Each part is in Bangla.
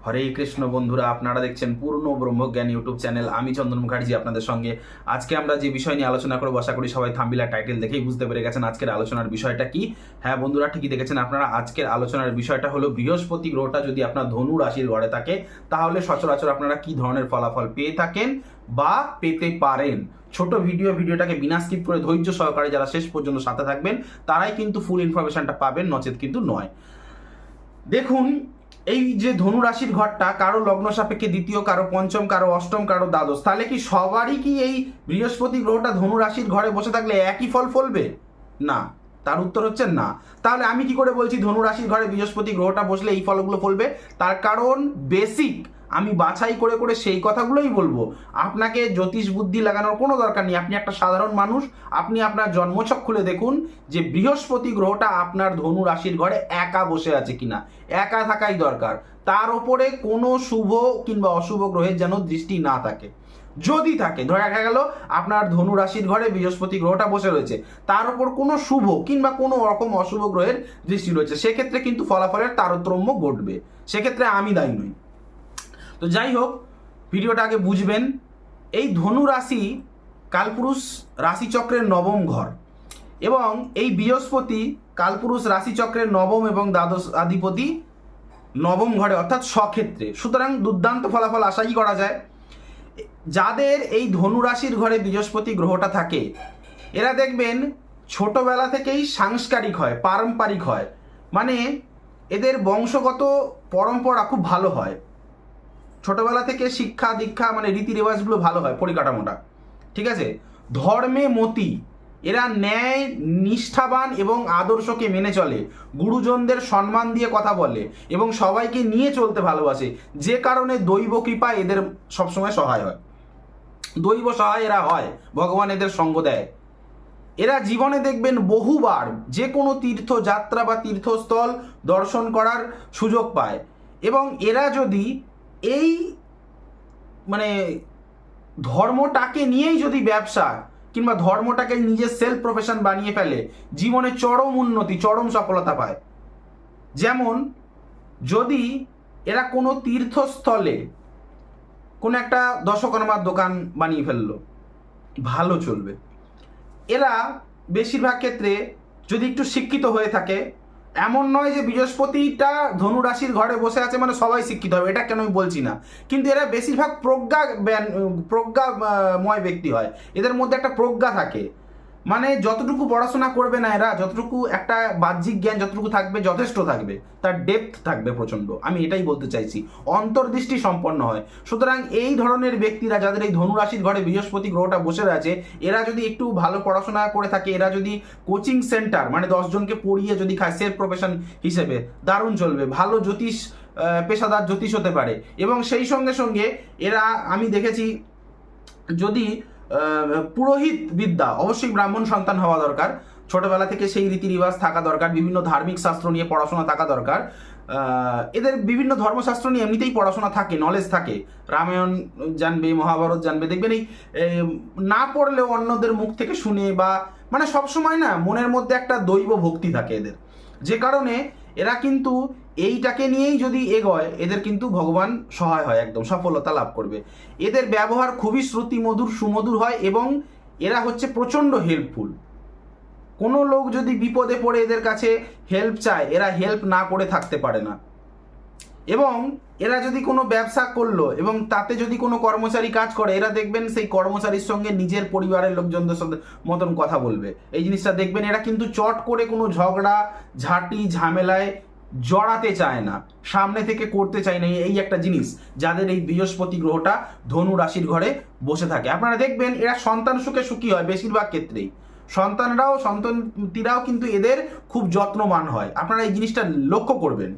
হরে কৃষ্ণ বন্ধুরা, আপনারা দেখছেন পূর্ণ ব্রহ্মজ্ঞান ইউটিউব চ্যানেল। আমি চন্দন মুখার্জি আপনাদের সঙ্গে। আজকে আমরা যে বিষয় নিয়ে আলোচনা করব, আশা করি সবাই থাম্বনেল আর টাইটেল দেখেই বুঝতে পেরে গেছেন আজকের আলোচনার বিষয়টা কি। হ্যাঁ বন্ধুরা, ঠিকই দেখেছেন আপনারা। আজকের আলোচনার বিষয়টা হলো বৃহস্পতি গ্রহটা যদি আপনার ধনু রাশির ঘরে থাকে তাহলে সচরাচর আপনারা কি ধরনের ফলাফল পেয়ে থাকেন বা পেতে পারেন। ছোট ভিডিওটাকে বিনা স্কিপ করে ধৈর্য সহকারে যারা শেষ পর্যন্ত সাথে থাকবেন তারাই কিন্তু ফুল ইনফরমেশনটা পাবেন, নচেত কিন্তু নয়। দেখুন, এই যে ধনু রাশির ঘরটা কারো লগ্ন সাপেক্ষে দ্বিতীয়, কারো পঞ্চম, কারো অষ্টম, কারো দ্বাদশ, তাহলে কি সবারই কি এই বৃহস্পতি গ্রহটা ধনু রাশির ঘরে বসে থাকলে একই ফল ফলবে? না, তার উত্তর হচ্ছে না। তাহলে আমি কি করে বলছি ধনু রাশির ঘরে বৃহস্পতি গ্রহটা বসলে এই ফলগুলো ফলবে? তার কারণ বেসিক আমি বাছাই করে করে সেই কথাগুলোই বলবো। আপনাকে জ্যোতিষ বুদ্ধি লাগানোর কোনো দরকার নেই। আপনি একটা সাধারণ মানুষ, আপনি আপনার জন্মছক খুলে দেখুন যে বৃহস্পতি গ্রহটা আপনার ধনু রাশির ঘরে একা বসে আছে কিনা। একা থাকাই দরকার, তার ওপরে কোনো শুভ কিংবা অশুভ গ্রহের যেন দৃষ্টি না থাকে। যদি থাকে, ধরে রাখা গেল আপনার ধনু রাশির ঘরে বৃহস্পতি গ্রহটা বসে রয়েছে, তার উপর কোনো শুভ কিংবা কোনো রকম অশুভ গ্রহের দৃষ্টি রয়েছে, সেক্ষেত্রে কিন্তু ফলাফলের তারতম্য ঘটবে। সেক্ষেত্রে আমি দায়ী নই। তো যাই হোক, ভিডিওটা আগে বুঝবেন। এই ধনু রাশি কালপুরুষ রাশিচক্রের নবম ঘর, এবং এই বৃহস্পতি কালপুরুষ রাশিচক্রের নবম এবং দ্বাদশ আধিপতি নবম ঘরে, অর্থাৎ স্বক্ষেত্রে। সুতরাং দুর্দান্ত ফলাফল আশাই করা যায়। যাদের এই ধনু রাশির ঘরে বৃহস্পতি গ্রহটা থাকে এরা দেখবেন ছোটবেলা থেকেই সাংস্কারিক হয়, পারম্পরিক হয়, মানে এদের বংশগত পরম্পরা খুব ভালো হয়। ছোটবেলা থেকে শিক্ষা দীক্ষা মানে রীতি রেওয়াজগুলো ভালো হয়, পরিকাঠামোটা ঠিক আছে। ধর্মে মতি, এরা ন্যায় নিষ্ঠাবান এবং আদর্শকে মেনে চলে, গুরুজনদের সম্মান দিয়ে কথা বলে এবং সবাইকে নিয়ে চলতে ভালোবাসে, যে কারণে দৈব কৃপা এদের সবসময় সহায় হয়। দৈব সহায় এরা হয়, ভগবান এদের সঙ্গ দেয়। এরা জীবনে দেখবেন বহুবার যে কোনো তীর্থযাত্রা বা তীর্থস্থল দর্শন করার সুযোগ পায়, এবং এরা যদি এই মানে ধর্মটাকে নিয়েই যদি ব্যবসা কিংবা ধর্মটাকে নিজের সেলফ প্রফেশন বানিয়ে ফেলে, জীবনে চরম উন্নতি, চরম সফলতা পায়। যেমন যদি এরা কোনো তীর্থস্থলে কোনো একটা দশকর্মার দোকান বানিয়ে ফেললো, ভালো চলবে। এরা বেশিরভাগ ক্ষেত্রে যদি একটু শিক্ষিত হয়ে থাকে, এমন নয় যে বৃহস্পতিটা ধনু রাশির ঘরে বসে আছে মানে সবাই শিক্ষিত হবে, এটা কেন আমি বলছি না, কিন্তু এরা বেশিরভাগ প্রজ্ঞাময় ব্যক্তি হয়। এদের মধ্যে একটা প্রজ্ঞা থাকে, মানে যতটুকু পড়াশোনা করবে না এরা, যতটুকু একটা বাহ্যিক জ্ঞান যতটুকু থাকবে যথেষ্ট থাকবে, তার ডেপথ থাকবে প্রচণ্ড। আমি এটাই বলতে চাইছি, অন্তর্দৃষ্টি সম্পন্ন হয়। সুতরাং এই ধরনের ব্যক্তিরা যাদের এই ধনু রাশির ঘরে বৃহস্পতি গ্রহটা বসে আছে, এরা যদি একটু ভালো পড়াশোনা করে থাকে, এরা যদি কোচিং সেন্টার মানে 10 জনকে পড়িয়ে যদি খায় সেলফ প্রফেশন হিসেবে, দারুণ চলবে, ভালো জ্যোতিষ পেশাদার জ্যোতিষ হতে পারে। এবং সেই সঙ্গে সঙ্গে এরা আমি দেখেছি, যদি পুরোহিত বিদ্যা, অবশ্যই ব্রাহ্মণ সন্তান হওয়া দরকার, ছোটবেলা থেকে সেই রীতি রিবাজ থাকা দরকার, বিভিন্ন ধার্মিক শাস্ত্র নিয়ে পড়াশোনা থাকা দরকার। এদের বিভিন্ন ধর্মশাস্ত্র নিয়ে এমনিতেই পড়াশোনা থাকে, নলেজ থাকে, রামায়ণ জানবে, মহাভারত জানবে। দেখবেন এই না পড়লেও অন্যদের মুখ থেকে শুনে বা মানে সবসময় না মনের মধ্যে একটা দৈব ভক্তি থাকে এদের, যে কারণে এরা কিন্তু এইটাকে নিয়েই যদি এগোয় এদের কিন্তু ভগবান সহায় হয়, একদম সফলতা লাভ করবে। এদের ব্যবহার খুবই শ্রুতিমধুর, সুমধুর হয়, এবং এরা হচ্ছে প্রচণ্ড হেল্পফুল। কোনো লোক যদি বিপদে পড়ে এদের কাছে হেল্প চায়, এরা হেল্প না করে থাকতে পারে না। এবং এরা যদি কোনো ব্যবসা করলো এবং তাতে যদি কোনো কর্মচারী কাজ করে, এরা দেখবেন সেই কর্মচারীর সঙ্গে নিজের পরিবারের লোকজনদের সাথে মতন কথা বলবে। এই জিনিসটা দেখবেন, এরা কিন্তু চট করে কোনো ঝগড়া ঝাঁটি ঝামেলায় জড়াতে চায় না, সামনে থেকে করতে চায় না। এই একটা জিনিস যাদের এই বৃহস্পতি গ্রহটা ধনু রাশির ঘরে বসে থাকে, আপনারা দেখবেন এরা সন্তান সুখে সুখী হয় বেশিরভাগ ক্ষেত্রেই। সন্তানটিরাও কিন্তু এদের খুব যত্নবান হয়, আপনারা এই জিনিসটা লক্ষ্য করবেন।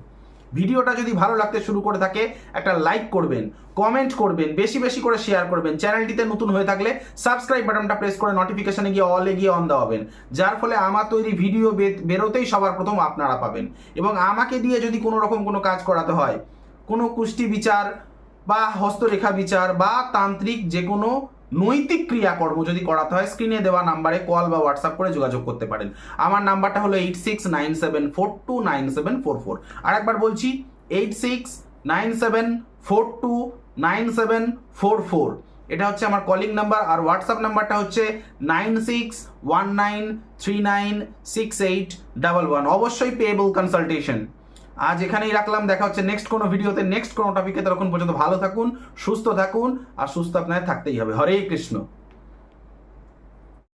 ভিডিওটা যদি ভালো লাগতে শুরু করে থাকে একটা লাইক করবেন, কমেন্ট করবেন, বেশি বেশি করে শেয়ার করবেন। চ্যানেলটিতে নতুন হয়ে থাকলে সাবস্ক্রাইব বাটনটা প্রেস করে নোটিফিকেশনে গিয়ে অলে গিয়ে অন দেওয়াবেন, যার ফলে আমার তৈরি ভিডিও বেরোতেই সবার প্রথম আপনারা পাবেন। এবং আমাকে দিয়ে যদি কোনো রকম কোনো কাজ করাতে হয়, কোনো কুষ্টি বিচার বা হস্তরেখা বিচার বা তান্ত্রিক যে কোনো নৈতিক ক্রিয়াকর্ম যদি করাতে হয়, স্ক্রিনে দেওয়া নাম্বারে কল বা হোয়াটসঅ্যাপ করে যোগাযোগ করতে পারেন। আমার নাম্বারটা হলো 8697429744। আর একবার বলছি, 86 97429744। এটা হচ্ছে আমার কলিং নাম্বার। আর হোয়াটসঅ্যাপ নাম্বারটা হচ্ছে 9619396811। অবশ্যই পেয়েবল কনসালটেশন। আজ এখানেই রাখলাম, দেখা হচ্ছে নেক্সট কোনো ভিডিওতে, নেক্সট কোনো টপিকে। ততক্ষণ পর্যন্ত ভালো থাকুন, সুস্থ থাকুন, আর সুস্থ আপনাদের থাকতেই হবে। হরে কৃষ্ণ।